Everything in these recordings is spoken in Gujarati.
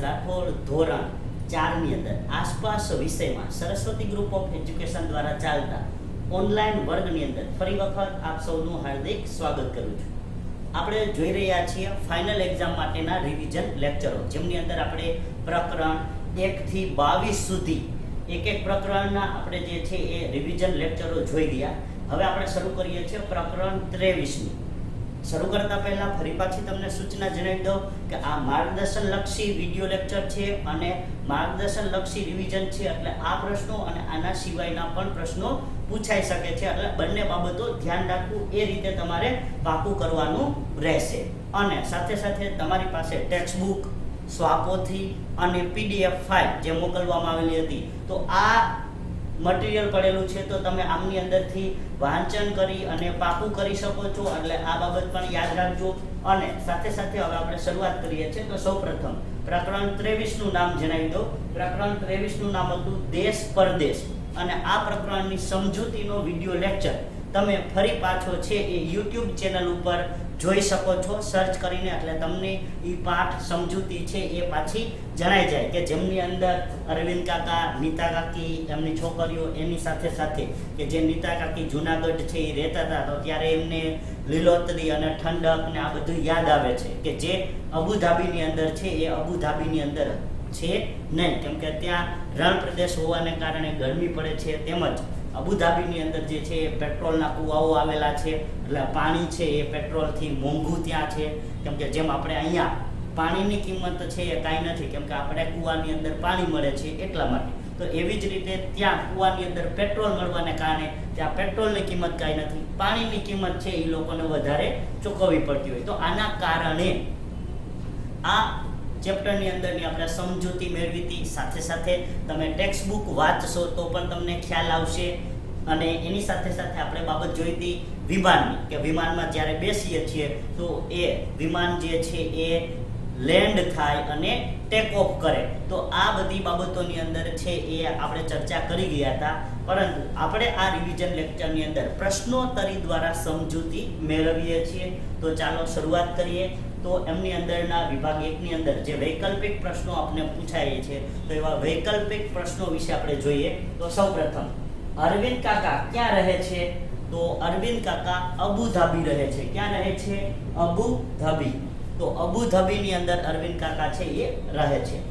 રાઠોડ ધોરણ 4 ની અંદર આસપાસ વિષયમાં સરસ્વતી ગ્રુપ ઓફ એજ્યુકેશન દ્વારા ચાલતા ઓનલાઈન વર્ગની અંદર ફરી વખત આપ સૌનું હાર્દિક સ્વાગત કરું છું. આપણે જોઈ રહ્યા છીએ ફાઇનલ એક્ઝામ માટેના રિવિઝન લેક્ચરો, જેમની અંદર આપણે પ્રકરણ 1 થી 22 સુધી એક પ્રકરણના આપણે જે છે એ રિવિઝન લેક્ચરો જોઈ ગયા. હવે આપણે શરૂ કરીએ છીએ પ્રકરણ 23 ની. શરૂ કરતા પહેલા ફરી પાછી તમને સૂચના જણાવી દઉં કે આ માર્ગદર્શન લક્ષી વિડિયો લેક્ચર છે અને માર્ગદર્શન લક્ષી રિવિઝન છે, એટલે આ પ્રશ્નો અને આના સિવાયના પણ પ્રશ્નો પૂછાઈ શકે છે. એટલે બંને બાબતો ધ્યાન રાખવું, એ રીતે તમારે પાકું કરવાનું રહેશે. અને સાથે સાથે તમારી પાસે ટેક્સ્ટ બુક, સ્વાપોથી અને પીડીએફ ફાઇલ જે મોકલવામાં આવેલી હતી, તો આ મટીરિયલ પડેલું છે, તો તમે આમની અંદરથી વાંચન કરી અને પાકું કરી શકો છો. એટલે આ બાબત પણ યાદ રાખજો. અને સાથે સાથે હવે આપણે શરૂઆત કરીએ છીએ. તો સૌપ્રથમ પ્રકરણ 23 નું નામ જણાવી દો. પ્રકરણ 23 નું નામ હતું દેશ પરદેશ, અને આ પ્રકરણની સમજૂતીનો વિડિયો લેક્ચર તમે ફરી પાછો છે એ YouTube ચેનલ ઉપર જોઈ શકો છો સર્ચ કરીને. એટલે તમને એ પાઠ સમજૂતી છે એ પાછી જણાઈ જાય કે જેમની અંદર અરવિંદ કાકા, નીતા કાકી, એમની છોકરીઓ, એની સાથે સાથે કે જે નીતા કાકી જુનાગઢ છે એ રહેતા હતા, તો ત્યારે એમને લીલોતરી અને ઠંડક ને આ બધું યાદ આવે છે કે જે અબુધાબીની અંદર છે એ અબુધાબીની અંદર છે નહીં, કેમ કે ત્યાં રણ પ્રદેશ હોવાને કારણે ગરમી પડે છે. તેમજ અબુધાબીની અંદર જે છે એ પેટ્રોલના કૂવાઓ આવેલા છે, એટલે પાણી છે એ પેટ્રોલથી મોંઘું ત્યાં છે. કેમ કે જેમ આપણે અહીંયા પાણીની કિંમત છે એ કાંઈ નથી, કેમ કે આપણે કૂવાની અંદર પાણી મળે છે એટલા માટે. તો એવી જ રીતે ત્યાં કૂવાની અંદર પેટ્રોલ મળવાને કારણે ત્યાં પેટ્રોલની કિંમત કાંઈ નથી, પાણીની કિંમત છે એ લોકોને વધારે ચૂકવવી પડતી હોય. તો આના કારણે આ ચેપ્ટરની અંદરની આપણે સમજૂતી મેળવી હતી. સાથે સાથે તમે ટેક્સ્ટ બુક વાંચશો તો પણ તમને ખ્યાલ આવશે. અને એની સાથે સાથે આપણે બાબત જોઈ હતી વિમાનની, કે વિમાનમાં જ્યારે બેસીએ છીએ તો એ વિમાન જે છે એ લેન્ડ થાય અને ટેક ઓફ કરે. તો આ બધી બાબતોની અંદર છે એ આપણે ચર્ચા કરી ગયા હતા. પરંતુ આપણે આ રિવિઝન લેક્ચરની અંદર પ્રશ્નોત્તરી દ્વારા સમજૂતી મેળવીએ છીએ. તો ચાલો શરૂઆત કરીએ. તો એમની અંદરના વિભાગ 1 ની અંદર જે વૈકલ્પિક પ્રશ્નો આપણે પૂછાય છે, તો એવા વૈકલ્પિક પ્રશ્નો વિશે આપણે જોઈએ. તો સૌપ્રથમ અરવિંદ કાકા ક્યાં રહે છે? તો અરવિંદ કાકા અબુધાબી રહે છે. ક્યાં રહે છે? અબુધાબી. તો અબુધાબીની અંદર અરવિંદ કાકા છે એ રહે છે.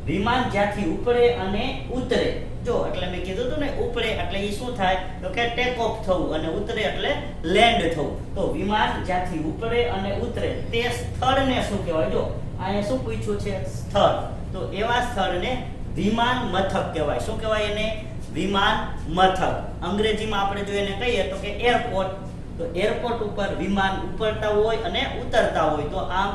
વિમાન જ્યાંથી ઉપડે અને ઉતરે, જો એટલે મેં કીધું હતું ને, ઉપડે એટલે એ શું થાય તો કે ટેક ઓફ થવું, અને ઉતરે એટલે લેન્ડ થવું. તો વિમાન જ્યાંથી ઉપડે અને ઉતરે તે સ્થળને શું કહેવાય? જો અહીંયા શું પૂછ્યું છે? સ્થળ. તો એવા સ્થળને વિમાન મથક કહેવાય. શું કહેવાય એને? વિમાન મથક. અંગ્રેજીમાં આપણે જો એને કહીએ તો કે એરપોર્ટ. તો એરપોર્ટ ઉપર વિમાન ઉપડતા હોય અને ઉતરતા હોય, તો આમ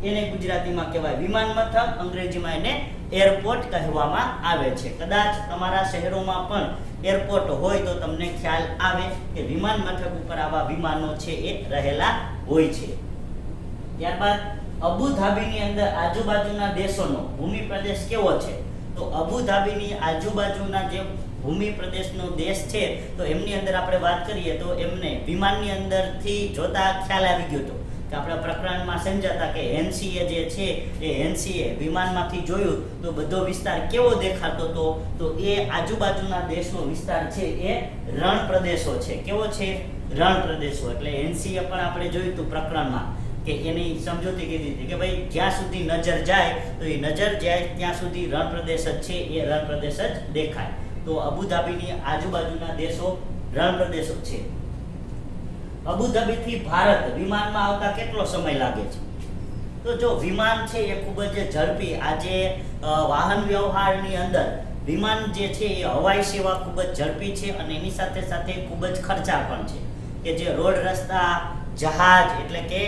એને ગુજરાતીમાં કહેવાય વિમાન મથક, અંગ્રેજીમાં એને એરપોર્ટ કહેવામાં આવે છે. કદાચ તમારા શહેરોમાં પણ એરપોર્ટ હોય તો તમને ખ્યાલ આવે કે વિમાન મથક ઉપર આવા વિમાનો છે એ રહેલા હોય છે. ત્યારબાદ અબુધાબીની અંદર આજુબાજુના દેશોનો ભૂમિ પ્રદેશ કેવો છે? તો અબુધાબીની આજુબાજુના જે ભૂમિ પ્રદેશનો દેશ છે, તો એમની અંદર આપણે વાત કરીએ તો એમને વિમાનની અંદરથી જોતા ખ્યાલ આવી ગયો હતો કે આપણા પ્રકરણમાં સમજાતા કે એનસીએ જે છે એ એનસીએ વિમાનમાંથી જોયું તો બધો વિસ્તાર કેવો દેખાતો હતો? તો એ આજુબાજુના દેશનો વિસ્તાર છે એ રણ પ્રદેશો છે. કેવો છે? રણ પ્રદેશો. એટલે એનસીએ પણ આપણે જોયું હતું પ્રકરણમાં કે એની સમજૂતી કીધી હતી કે ભાઈ જ્યાં સુધી નજર જાય તો એ નજર જાય ત્યાં સુધી રણ પ્રદેશ જ છે એ રણ પ્રદેશ જ દેખાય. તો અબુધાબીની આજુબાજુના દેશો રણ પ્રદેશો છે. અબુધાબીથી ભારત વિમાનમાં આવતા કેટલો સમય લાગે છે? તો જો વિમાન છે એ ખૂબ જ ઝડપી, આજે વાહન વ્યવહારની અંદર વિમાન જે છે એ હવાઈ સેવા ખૂબ જ ઝડપી છે, અને એની સાથે સાથે ખૂબ જ ખર્ચાળ પણ છે. કે જે રોડ રસ્તા, જહાજ એટલે કે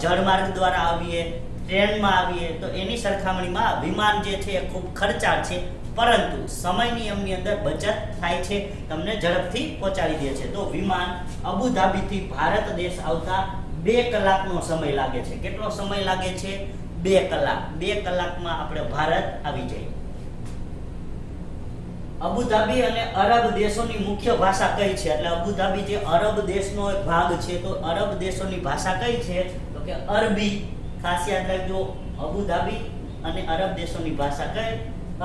જળમાર્ગ દ્વારા આવીએ, ટ્રેનમાં આવીએ, તો એની સરખામણીમાં વિમાન જે છે એ ખૂબ ખર્ચાળ છે. પરંતુ સમયની એમની અંદર બચત થાય છે, તમને ઝડપથી પહોંચાડી દે છે. તો વિમાન અબુધાબીથી ભારત દેશ આવતા 2 કલાકનો સમય લાગે છે. કેટલો સમય લાગે છે? 2 કલાક. 2 કલાકમાં આપણે ભારત આવી જઈએ. અબુધાબી અને અરબ દેશોની મુખ્ય ભાષા કઈ છે? એટલે અબુધાબી જે અરબ દેશનો એક ભાગ છે, તો અરબ દેશોની ભાષા કઈ છે? તો કે અરબી. ખાસ યાદ રાખજો, અબુધાબી અને અરબ દેશોની ભાષા કઈ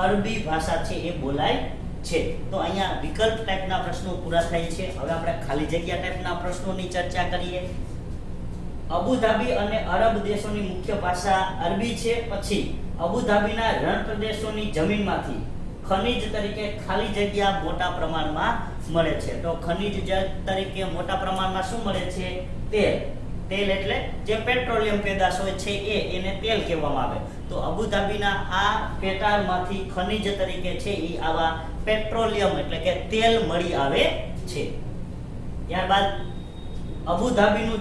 અરબી ભાષા છે એ બોલાય છે. તો અહીંયા વિકલ્પ ટાઈપના પ્રશ્નો પૂરા થાય છે. હવે આપણે ખાલી જગ્યા ટાઈપના પ્રશ્નોની ચર્ચા કરીએ. અબુધાબી અને અરબ દેશોની મુખ્ય ભાષા અરબી છે. પછી અબુધાબીના રણ પ્રદેશોની જમીનમાંથી ખનિજ તરીકે ખાલી જગ્યા મોટા પ્રમાણમાં મળે છે. તો ખનિજ તરીકે મોટા પ્રમાણમાં શું મળે છે? તેલ. તેલ એટલે જે પેટ્રોલિયમ પેદાશ હોય છે એને તેલ કહેવામાં આવે. તો અબુધાબીના આ પેટાળમાંથી ખનિજ તરીકે છે એ આવા પેટ્રોલિયમ એટલે કે તેલ મળી આવે છે. ત્યારબાદ અબુધાબીનું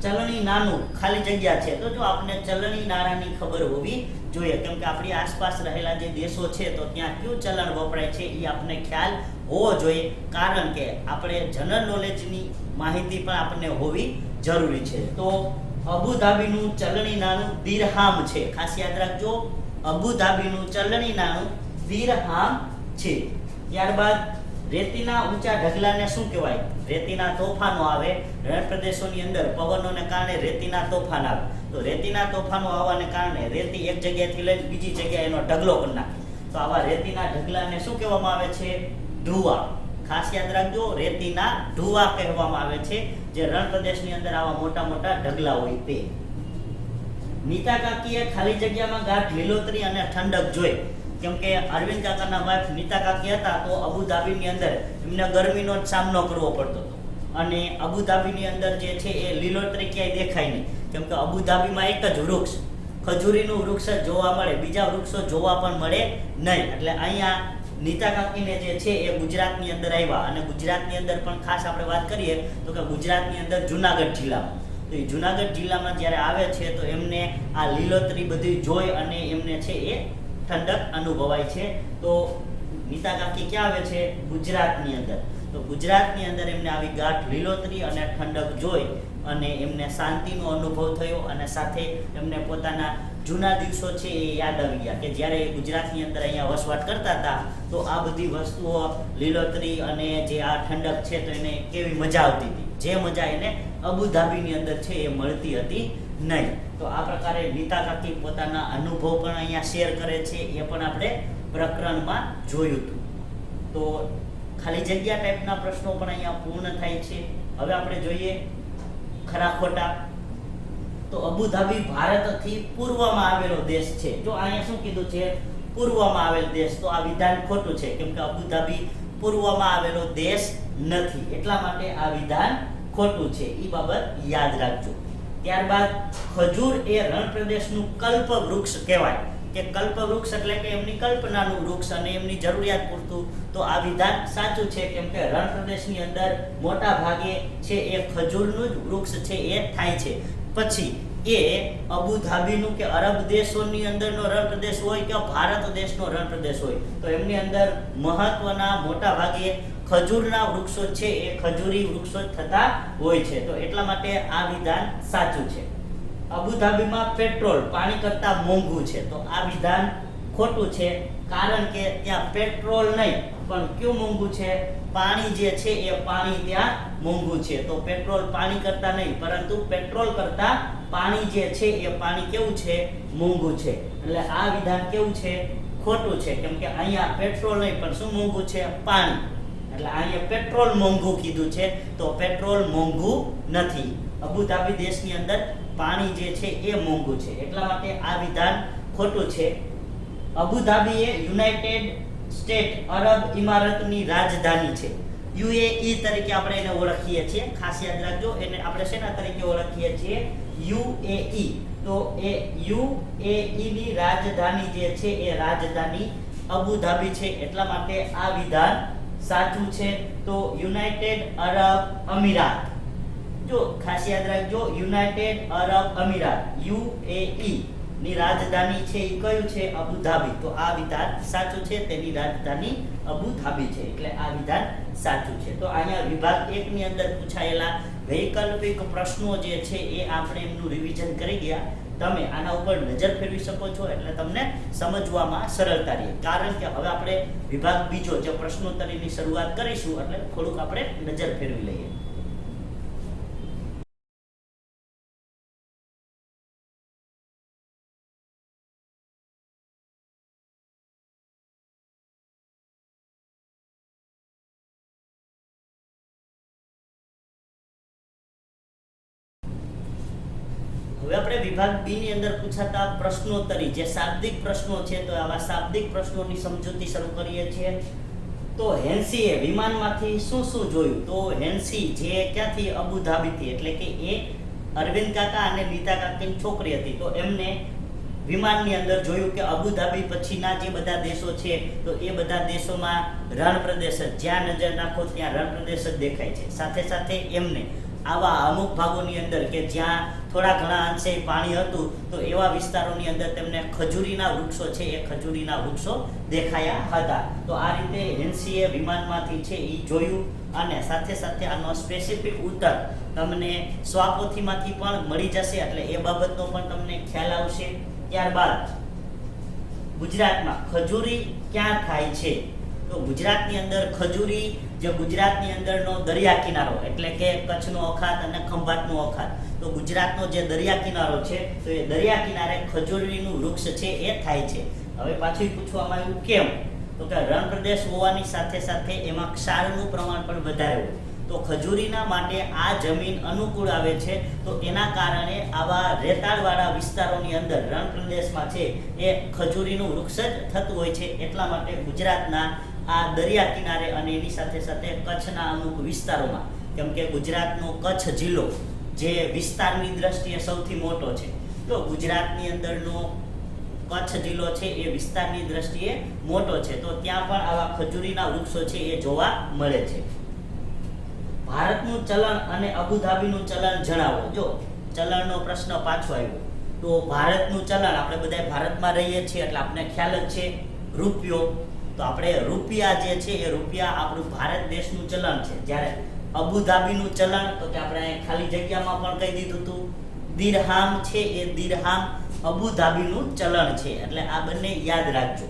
ચલણી નાણું ખાલી જગ્યા છે. તો જો આપણે ચલણી નાણાંની ખબર હોવી જોઈએ, કેમ કે આપણી આસપાસ રહેલા જે દેશો છે તો ત્યાં કયું ચલણ વપરાય છે એ આપણને ખ્યાલ હોવો જોઈએ, કારણ કે આપણે જનરલ નોલેજની માહિતી પણ આપણને હોવી જરૂરી છે. તો અબુધાબીનું ચલણી નાણું દિરહામ છે. ખાસ યાદ રાખજો, અબુધાબીનું ચલણી નાણું દિરહામ છે. ત્યારબાદ રેતીના ઊંચા ઢગલાને શું કહેવાય? રેતીના તોફાનો આવે. રણ પ્રદેશોની અંદર પવનોને કારણે રેતીના તોફાન આવે. તો રેતીના તોફાનો આવવાને કારણે રેતી એક જગ્યાએથી લઈને બીજી જગ્યાએ એનો ઢગલો કરી નાખે. તો આવા રેતીના ઢગલાને શું કહેવામાં આવે છે? ઢુવા. ખાસ યાદ રાખજો, રેતીના ઢુવા કહેવામાં આવે છે, જે રણ પ્રદેશની અંદર આવા મોટા મોટા ઢગલા હોય તે. નીતા કાકીએ ખાલી જગ્યામાં ગાઢ લીલોતરી અને ઠંડક જોઈ. કેમ કે અરવિંદ કાકાના વાઇફ નીતા કાકી હતા તો અબુધાબીની અંદર એમને ગરમીનો જ સામનો કરવો પડતો હતો. અને અબુધાબીની અંદર જે છે એ લીલોતરી ક્યાંય દેખાય નહીં, કેમ કે અબુધાબીમાં એક જ વૃક્ષ, ખજૂરીનું વૃક્ષ જ જોવા મળે, બીજા વૃક્ષો જોવા પણ મળે નહીં. એટલે અહીંયા નીતા કાકીને જે છે એ ગુજરાતની અંદર આવ્યા. અને ગુજરાતની અંદર પણ ખાસ આપણે વાત કરીએ તો કે ગુજરાતની અંદર જુનાગઢ જિલ્લામાં, તો એ જુનાગઢ જિલ્લામાં જ્યારે આવે છે તો એમને આ લીલોતરી બધી જોઈ અને એમને છે એ ઠંડક અનુભવાય છે. તો નીતા કાકી ક્યાં આવે છે? ગુજરાતની અંદર. તો ગુજરાતની અંદર એમને આવી ગાઢ લીલોતરી અને ઠંડક જોઈ અને એમને શાંતિનો અનુભવ થયો, અને સાથે એમને પોતાના જૂના દિવસો છે એ યાદ આવી ગયા કે જ્યારે ગુજરાતની અંદર અહીંયા વસવાટ કરતા હતા તો આ બધી વસ્તુઓ લીલોતરી અને જે આ ઠંડક છે તો એને કેવી મજા આવતી હતી, જે મજા એને અબુધાબીની અંદર છે એ મળતી હતી નહીં. તો આ પ્રકારે નીતા કાકી પોતાના અનુભવ પણ અહીંયા શેર કરે છે, એ પણ આપણે પ્રકરણમાં જોયું હતું. તો ખાલી જગ્યા ટાઈપના પ્રશ્નો પણ અહીંયા પૂર્ણ થાય છે. હવે આપણે જોઈએ ખરા ખોટા. તો અબુધાબી ભારતથી પૂર્વમાં આવેલો દેશ છે. જો અહીંયા શું કીધું છે? પૂર્વમાં આવેલ દેશ. તો આ વિધાન ખોટું છે, કેમ કે અબુધાબી પૂર્વમાં આવેલો દેશ નથી, એટલા માટે આ વિધાન ખોટું છે. એ બાબત યાદ રાખજો. ત્યારબાદ ખજૂર એ રણ પ્રદેશનું કલ્પ વૃક્ષ કહેવાય. કે કલ્પ વૃક્ષ એટલે કે એમની કલ્પનાનું વૃક્ષ અને એમની જરૂરિયાત પૂરતું. તો આ વિધાન સાચું છે, કેમ કે રણ પ્રદેશની અંદર મોટા ભાગે છે એ ખજૂરનું જ વૃક્ષ છે એ થાય છે. પછી એ અબુધાબીનું કે અરબ દેશોની અંદરનો રણ પ્રદેશ હોય કે ભારત દેશનો રણ પ્રદેશ હોય, તો એમની અંદર મહત્વના મોટા ભાગે ખજૂરના વૃક્ષો છે એ ખજૂરી વૃક્ષો થતા હોય છે. તો એટલા માટે આ વિધાન સાચું છે. અબુધાબીમાં પેટ્રોલ પાણી કરતા મોંઘું છે. તો આ વિધાન ખોટું છે, કારણ કે ત્યાં પેટ્રોલ નહીં પણ કયું મોંઘું છે? પાણી જે છે એ પાણી ત્યાં મોંઘું છે. તો પેટ્રોલ પાણી કરતા નહીં, પરંતુ પેટ્રોલ કરતા પાણી જે છે એ પાણી કેવું છે? મોંઘું છે. એટલે આ વિધાન કેવું છે? ખોટું છે, કેમ કે અહીંયા પેટ્રોલ નહીં પણ શું મોંઘું છે? પાણી. એટલે અહીંયા પેટ્રોલ મોંઘું કીધું છે, તો પેટ્રોલ મોંઘું નથી. અબુધાબી દેશની અંદર પાણી જે છે એ મોંઘું છે, એટલા માટે આ વિધાન ખોટું છે. અબુધાબી એ યુનાઇટેડ સ્ટેટ અરબ ઇમારતની રાજધાની છે. યુએઈ તરીકે આપણે એને ઓળખીએ છીએ. ખાસ યાદ રાખજો, એને આપણે શેના તરીકે ઓળખીએ છીએ? યુએઈ. તો એ યુએઈ ની રાજધાની જે છે એ રાજધાની અબુધાબી છે, એટલા માટે આ વિધાન સાચું છે. તો યુનાઇટેડ અરબ અમીરાત. જો ખાસ યાદ રાખજો, યુનાઇટેડ અરબ અમીરાત યુએઈ ની રાજધાની છે એ કયું છે? અબુધાબી. તો આ વિધાન સાચું છે, તેની રાજધાની અબુધાબી છે, એટલે આ વિધાન સાચું છે. તો અહીંયા વિભાગ 1 ની અંદર પૂછાયેલા વૈકલ્પિક પ્રશ્નો જે છે એ આપણે એમનું રિવિઝન કરી ગયા. તમે આના ઉપર નજર ફેરવી શકો છો, એટલે તમને સમજવામાં સરળતા રહે. કારણ કે હવે આપણે વિભાગ બીજો જે પ્રશ્નોત્તરીની શરૂઆત કરીશું, એટલે થોડુંક આપણે નજર ફેરવી લઈએ. હવે આપણે વિભાગ બી ની અંદર પૂછાતા પ્રશ્નોત્તરી જે શાબ્દિક પ્રશ્નો છે, તો આવા શાબ્દિક પ્રશ્નોની સમજૂતી શરૂ કરીએ છીએ. તો હેન્સીએ વિમાનમાંથી શું શું જોયું? તો હેન્સી જે ક્યાંથી? અબુધાબીથી, એટલે કે એ અરવિંદ કાકા અને નીતા કાકાની છોકરી હતી. તો એમને વિમાનની અંદર જોયું કે અબુધાબી પછીના જે બધા દેશો છે, તો એ બધા દેશોમાં રણ પ્રદેશ જ, જ્યાં નજર નાખો ત્યાં રણ પ્રદેશ જ દેખાય છે. સાથે સાથે એમને આવા અમુક ભાગોની અંદર કે જ્યાં થોડા ઘણા અંશે પાણી હતું, તો એવા વિસ્તારોની અંદર તેમને ખજૂરીના વૃક્ષો છે, એ ખજૂરીના વૃક્ષો દેખાયા હતા. તો આ રીતે હેન્સીએ વિમાનમાંથી છે એ જોયું. અને સાથે સાથે આનો સ્પેસિફિક ઉત્તર તમને સ્વાપોથીમાંથી પણ મળી જશે, એટલે એ બાબતનો પણ તમને ખ્યાલ આવશે. ત્યારબાદ ગુજરાતમાં ખજૂરી ક્યાં થાય છે? તો ગુજરાતની અંદર ખજૂરી, જે ગુજરાતની અંદરનો દરિયા કિનારો, એટલે કે કચ્છનો અખાત અને ખંભાતનો અખાત, તો ગુજરાતનો જે દરિયા કિનારો છે, તો એ દરિયા કિનારે ખજૂરીનું વૃક્ષ છે એ થાય છે. હવે પાછું પૂછવામાં આવ્યું કેમ? તો કે રણ પ્રદેશ હોવાની સાથે સાથે એમાં ક્ષારનું પ્રમાણ પણ વધારે હોય, તો ખજૂરીના માટે આ જમીન અનુકૂળ આવે છે. તો એના કારણે આવા રેતાળવાળા વિસ્તારોની અંદર રણ પ્રદેશમાં છે એ ખજૂરીનું વૃક્ષ જ થતું હોય છે. એટલા માટે ગુજરાતના આ દરિયા કિનારે અને એની સાથે સાથે કચ્છના અમુક વિસ્તારોમાં, કેમ કે ગુજરાતનો કચ્છ જિલ્લો જે વિસ્તારની દ્રષ્ટિએ સૌથી મોટો છે, તો ગુજરાતની અંદરનો કચ્છ જિલ્લો છે એ વિસ્તારની દ્રષ્ટિએ મોટો છે, તો ત્યાં પણ આવા ખજૂરીના વૃક્ષો છે એ જોવા મળે છે. ભારતનું ચલણ અને અબુધાબીનું ચલણ જણાવો. જો ચલણનો પ્રશ્ન પાછો આવ્યો, તો ભારતનું ચલણ, આપણે બધા ભારતમાં રહીએ છીએ એટલે આપણે ખ્યાલ જ છે રૂપિયો. તો આપણે રૂપિયા જે છે એ રૂપિયા આપણું ભારત દેશનું ચલણ છે. જ્યારે અબુધાબીનું ચલણ, તો કે આપણે ખાલી જગ્યામાં પણ કહી દીધું હતું, દિરહામ છે એ દિરહામ અબુધાબીનું ચલણ છે. એટલે આ બંને યાદ રાખજો.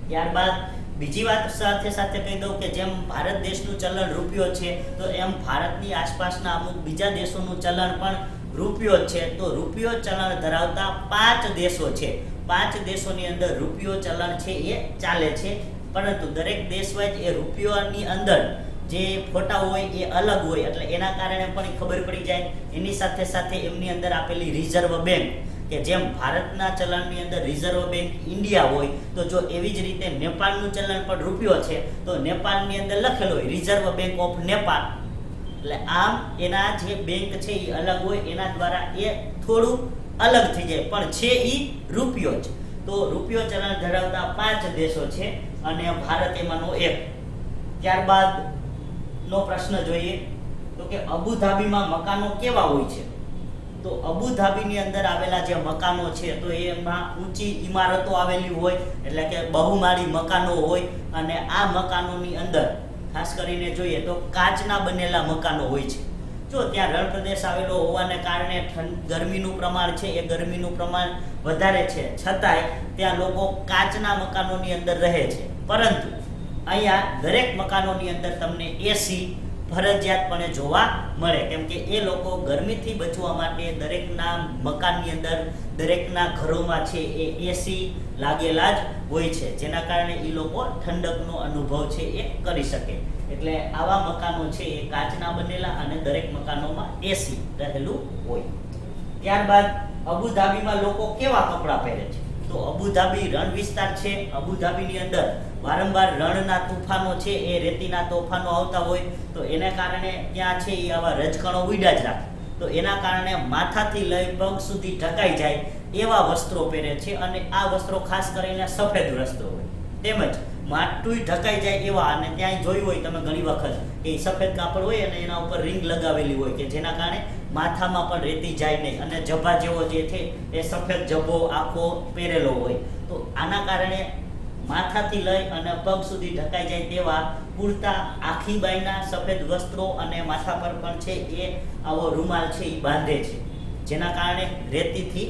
ત્યારબાદ બીજી વાત સાથે સાથે કહી દઉં કે જેમ ભારત દેશનું ચલણ રૂપિયો છે, તો એમ ભારતની આસપાસના અમુક બીજા દેશોનું ચલણ પણ રૂપિયો જ છે. તો રૂપિયો ચલણ ધરાવતા 5 દેશો છે. 5 દેશોની અંદર રૂપિયો ચલણ છે એ ચાલે છે, પરંતુ દરેક દેશ વાઇઝ એ રૂપિયાની અંદર જે ફોટા હોય એ અલગ હોય, એટલે એના કારણે પણ ખબર પડી જાય. એની સાથે સાથે એમની અંદર આપેલી રિઝર્વ બેંક, કે જેમ ભારતના ચલણની અંદર રિઝર્વ બેંક ઇન્ડિયા હોય, તો જો એવી જ રીતે નેપાળનું ચલણ પણ રૂપિયો છે, તો નેપાળની અંદર લખેલો હોય રિઝર્વ બેંક ઓફ નેપાળ. એટલે આમ એના જે બેંક છે એ અલગ હોય, એના દ્વારા એ થોડું અલગ થઈ જાય, પણ છે એ રૂપિયો જ. તો રૂપિયો ચલણ ધરાવતા 5 દેશો છે અને ભારત એમાંનો એક. ત્યારબાદ નો પ્રશ્ન જોઈએ, તો કે અબુધાબીમાં મકાનો કેવા હોય છે? તો અબુધાબીની અંદર આવેલા જે મકાનો છે, તો એમાં ઊંચી ઇમારતો આવેલી હોય, એટલે કે બહુમાળી મકાનો હોય. અને આ મકાનોની અંદર ખાસ કરીને જોઈએ તો કાચના બનેલા મકાનો હોય છે. જો ત્યાં રણ પ્રદેશ આવેલો હોવાને કારણે ગરમીનું પ્રમાણ છે એ ગરમીનું પ્રમાણ વધારે છે, છતાંય ત્યાં લોકો કાચના મકાનોની અંદર રહે છે. પરંતુ અહીંયા દરેક મકાનોની અંદર તમને એસી ફરજિયાતપણે જોવા મળે, કેમ કે એ લોકો ગરમીથી બચવા માટે દરેકના મકાનની અંદર, દરેકના ઘરોમાં છે એ એસી લાગેલા જ હોય છે, જેના કારણે એ લોકો ઠંડકનો અનુભવ છે એ કરી શકે. એટલે આવા મકાનો છે એ કાચના બનેલા અને દરેક મકાનોમાં એસી રહેલું હોય. ત્યારબાદ અબુધાબીમાં લોકો કેવા કપડાં પહેરે છે? તો અબુધાબી રણ વિસ્તાર છે. અબુધાબીની અંદર વારંવાર રણના તોફાનો છે એ રેતીના તોફાનો આવતા હોય, તો એના કારણે ત્યાં છે એ આવા રજકણો ઉડ્યા જ રાખે. તો એના કારણે માથાથી લઈ પગ સુધી ઢકાઈ જાય એવા વસ્ત્રો પહેરે છે. અને આ વસ્ત્રો ખાસ કરીને સફેદ વસ્ત્રો હોય, તેમજ માથું ઢકાઈ જાય એવા. અને ત્યાં જોયું હોય તમે ઘણી વખત કે સફેદ કાપડ હોય અને એના ઉપર રિંગ લગાવેલી હોય, કે જેના કારણે માથામાં પણ રેતી જાય નહીં. અને જભા જેવો જે છે એ સફેદ જભો આખો પહેરેલો હોય, તો આના કારણે માથાથી લઈ અને પગ સુધી ઢકાઈ જાય તેવા પૂરતા આખી બાઈના સફેદ વસ્ત્રો અને માથા પર પણ છે એ આવો રૂમાલ છે એ બાંધે છે, જેના કારણે રેતીથી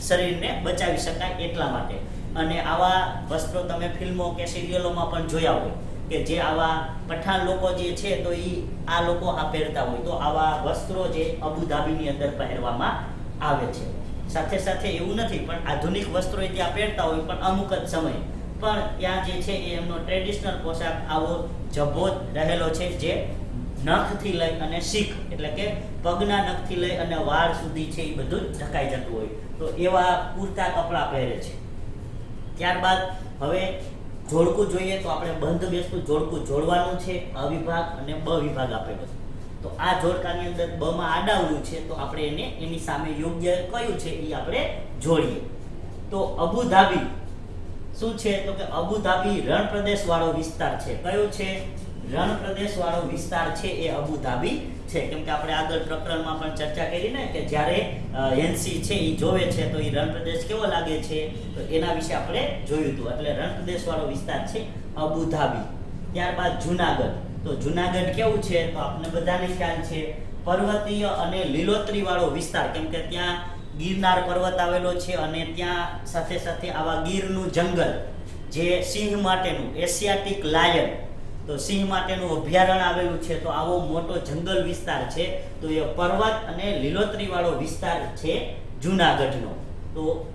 શરીરને બચાવી શકાય એટલા માટે. અને આવા વસ્ત્રો તમે ફિલ્મો કે સિરિયલોમાં પણ જોયા હોય, કે જે આવા પઠાણ લોકો જે છે તો એ આ લોકો આ પહેરતા હોય. તો આવા વસ્ત્રો જે અબુધાબીની અંદર પહેરવામાં આવે છે. સાથે સાથે એવું નથી પણ આધુનિક વસ્ત્રો ત્યાં પહેરતા હોય, પણ અમુક જ સમય પણ ત્યાં જે છે એ એમનો ટ્રેડિશનલ પોશાક આવો જભો રહેલો છે, જે નખથી લઈ અને શીખ એટલે કે પગના નખથી લઈ અને વાળ સુધી છે એ બધું ઢકાઈ જતું હોય, તો એવા પૂરતા કપડાં પહેરે છે. ત્યારબાદ હવે જોડકું જોઈએ તો આપણે બંધ બેસતું જોડકું જોડવાનું છે. અ વિભાગ અને બ વિભાગ આપેલો છે. તો આ જોડકાની અંદર બ માં આડાવડું છે તો આપણે એને એની સામે યોગ્ય કયું છે એ આપણે જોડીએ. તો અબુધાબી શું છે? તો કે અબુધાબી રણ પ્રદેશ વાળો વિસ્તાર છે. કયો છે? રણ પ્રદેશ વાળો વિસ્તાર છે એ અબુધાબી છે. કેમ કે આપણે આગળ પ્રકરણમાં પણ ચર્ચા કરી ને કે જ્યારે એનસી છે એ જોવે છે તો એ રણ પ્રદેશ કેવો લાગે છે, તો એના વિશે આપણે જોયું હતું. એટલે રણ પ્રદેશ વાળો વિસ્તાર છે અબુધાબી. ત્યારબાદ જુનાગઢ. તો જુનાગઢ કેવું છે? તો આપણે બધાને ખ્યાલ છે પર્વતીય અને લીલોતરી વાળો વિસ્તાર. કેમ કે ત્યાં ગિરનાર પર્વત આવેલો છે અને ત્યાં સાથે સાથે આવા ગીરનું જંગલ જે સિંહ માટેનું એશિયાટિક લાયન, તો સિંહ માટેનું અભયારણ્ય આવેલું છે. તો આવો મોટો જંગલ વિસ્તાર છે, તો એ પર્વત અને લીલોતરી વાળો વિસ્તાર છે જુનાગઢનો. તો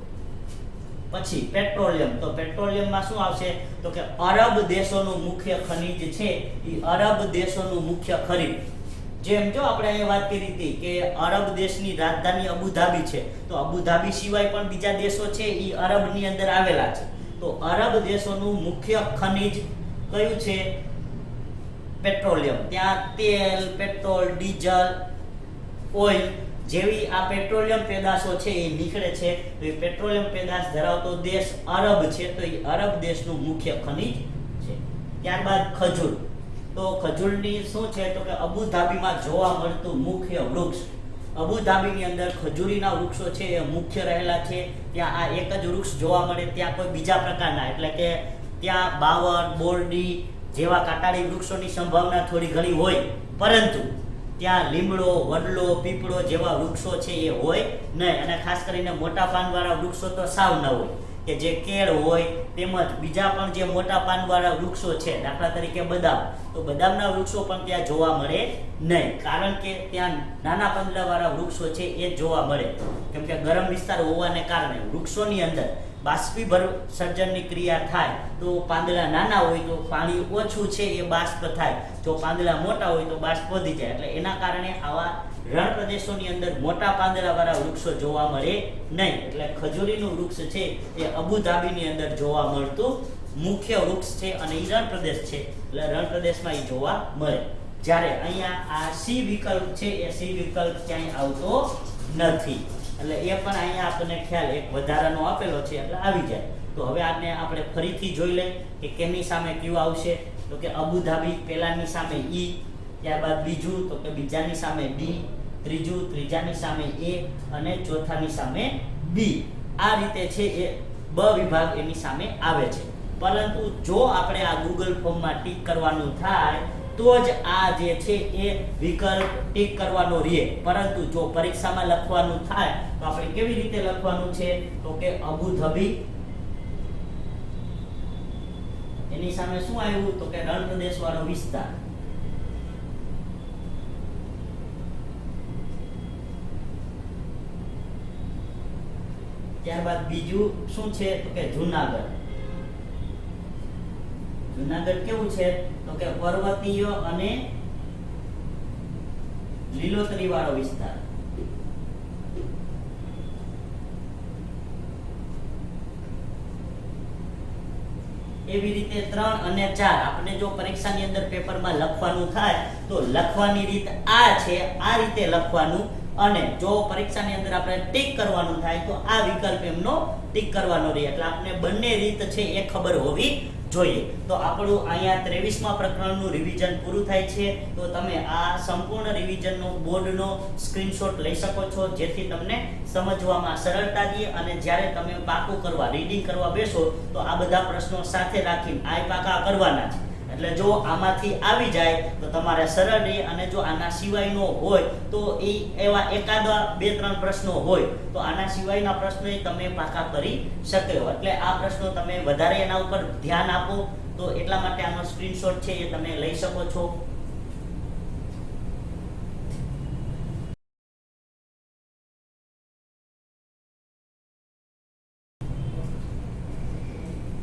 પછી પેટ્રોલિયમ. તો પેટ્રોલિયમમાં શું આવશે? તો કે અરબ દેશોનું મુખ્ય ખનિજ છે એ અરબ દેશોનું મુખ્ય ખનિજ. જેમ જો આપણે અહીંયા વાત કરી હતી કે અરબ દેશની રાજધાની અબુધાબી છે, તો અબુધાબી સિવાય પણ બીજા દેશો છે એ અરબની અંદર આવેલા છે. તો અરબ દેશોનું મુખ્ય ખનિજ કયું છે? પેટ્રોલિયમ. ત્યાં તેલ, પેટ્રોલ, ડીઝલ, ઓઇલ જેવી આ પેટ્રોલિયમ પેદાશો છે એ નીકળે છે. તો એ પેટ્રોલિયમ પેદાશ ધરાવતો દેશ અરબ છે, તો એ અરબ દેશનું મુખ્ય ખનિજ છે. ત્યારબાદ ખજૂર. તો ખજૂરની શું છે? તો કે અબુધાબીમાં જોવા મળતું મુખ્ય વૃક્ષ. અબુધાબીની અંદર ખજૂરીના વૃક્ષો છે એ મુખ્ય રહેલા છે. ત્યાં આ એક જ વૃક્ષ જોવા મળે, ત્યાં કોઈ બીજા પ્રકારના એટલે કે ત્યાં બાવર, બોરડી જેવા કાંટાળી વૃક્ષોની સંભાવના થોડી ઘણી હોય, પરંતુ ત્યાં લીમડો, વડલો, પીપળો જેવા વૃક્ષો છે એ હોય નહીં. અને ખાસ કરીને મોટા પાનવાળા વૃક્ષો તો સાવ ન હોય, કે જે કેળ હોય તેમજ બીજા પણ જે મોટા પાનવાળા વૃક્ષો છે, દાખલા તરીકે બદામ, તો બદામના વૃક્ષો પણ ત્યાં જોવા મળે નહીં. કારણ કે ત્યાં નાના પાંદડાવાળા વૃક્ષો છે એ જોવા મળે. કેમ કે ગરમ વિસ્તાર હોવાને કારણે વૃક્ષોની અંદર બાષ્પીભવન ક્રિયા થાય, તો પાંદડા નાના હોય તો પાણી ઓછું છે એ બાષ્પ થાય, જો પાંદડા મોટા હોય તો બાષ્પ વધી જાય. એટલે એના કારણે આવા રણ પ્રદેશોની અંદર મોટા પાંદડાવાળા વૃક્ષો જોવા મળે નહીં. એટલે ખજૂરીનું વૃક્ષ છે એ અબુધાબીની અંદર જોવા મળતું મુખ્ય વૃક્ષ છે અને એ રણ પ્રદેશ છે, એટલે રણ પ્રદેશમાં એ જોવા મળે. જ્યારે અહીંયા આ સી વિકલ્પ છે એ સી વિકલ્પ ક્યાંય આવતો નથી. એટલે એ પણ અહીંયા આપણને ખ્યાલ એક વધારાનો આપેલો છે એટલે આવી જાય. તો હવે આને આપણે ફરીથી જોઈ લઈએ કે કેની સામે કયું આવશે. તો કે અબુધાબી પહેલાની સામે ઈ, ત્યારબાદ બીજું તો કે બીજાની સામે ડી, ત્રીજું ત્રીજાની સામે એ અને ચોથાની સામે બી. આ રીતે છે એ બ વિભાગ એની સામે આવે છે. પરંતુ જો આપણે આ ગૂગલ ફોર્મમાં ટીક કરવાનું થાય તો જ આ જે છે એ વિકલ્પ ટીક કરવાનો રહે. પરંતુ જો પરીક્ષામાં લખવાનું થાય તો આપણે કેવી રીતે લખવાનું છે? તો કે અબુધાબી એની સામે શું આવ્યું? તો કે રણ પ્રદેશ વાળો વિસ્તાર. ત્યારબાદ બીજું શું છે? તો કે જુનાગઢ. જુનાગઢ કેવું છે? તો કે પર્વતીય અને લીલોતરી વાળો વિસ્તાર. એવી રીતે 3 અને 4 આપણે જો પરીક્ષાની અંદર પેપરમાં લખવાનું થાય તો લખવાની રીત આ છે, આ રીતે લખવાનું. અને જો પરીક્ષાની અંદર આપણે ટીક કરવાનું થાય તો આ વિકલ્પ એમનો ટીક કરવાનો રહે. એટલે આપણે બંને રીત છે એ ખબર હોવી જોઈએ. તો આપણું અહીંયા 23મા પ્રકરણનું રિવિઝન પૂરું થાય છે. તો તમે આ સંપૂર્ણ રિવિઝનનો બોર્ડનો સ્ક્રીનશોટ લઈ શકો છો, જેથી તમને સમજવામાં સરળતા રહે. અને જ્યારે તમે પાકું કરવા રીડિંગ કરવા બેસો તો આ બધા પ્રશ્નો સાથે રાખીને આ પાકા કરવાના છે. એટલે જો આમાંથી આવી જાય તો તમારે સરળ રહે. અને જો આના સિવાયનો હોય તો એવા એકાદા 2-3 પ્રશ્નો હોય તો આના સિવાયના પ્રશ્નો તમે પાકા કરી શકો. એટલે આ પ્રશ્નો તમે વધારે એના ઉપર ધ્યાન આપો તો એટલા માટે આનો સ્ક્રીનશોટ છે એ તમે લઈ શકો છો.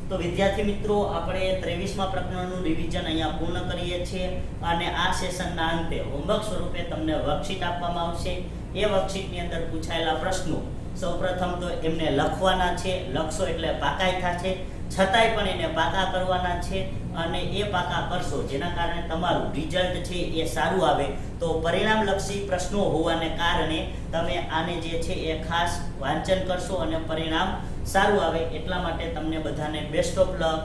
તો તો વિદ્યાર્થી મિત્રો, આપણે 23મા પ્રકરણનું રિવિઝન અહીંયા પૂર્ણ કરીએ છીએ અને આ સેશનના અંતે હોમવર્ક સ્વરૂપે તમને વર્કશીટ આપવામાં આવશે. એ વર્કશીટની અંદર પૂછાયેલા પ્રશ્નો સૌપ્રથમ તો એમને લખવાના છે. લખશો એટલે પાકાઈ થશે, છતાંય પણ એને પાકા કરવાના છે અને એ પાકા કરશો જેના કારણે તમારું રિઝલ્ટ છે એ સારું આવે. તો પરિણામલક્ષી પ્રશ્નો હોવાને કારણે તમે આને જે છે એ ખાસ વાંચન કરશો અને પરિણામ સારું આવે. એટલા માટે તમને બધાને બેસ્ટ ઓફ લક.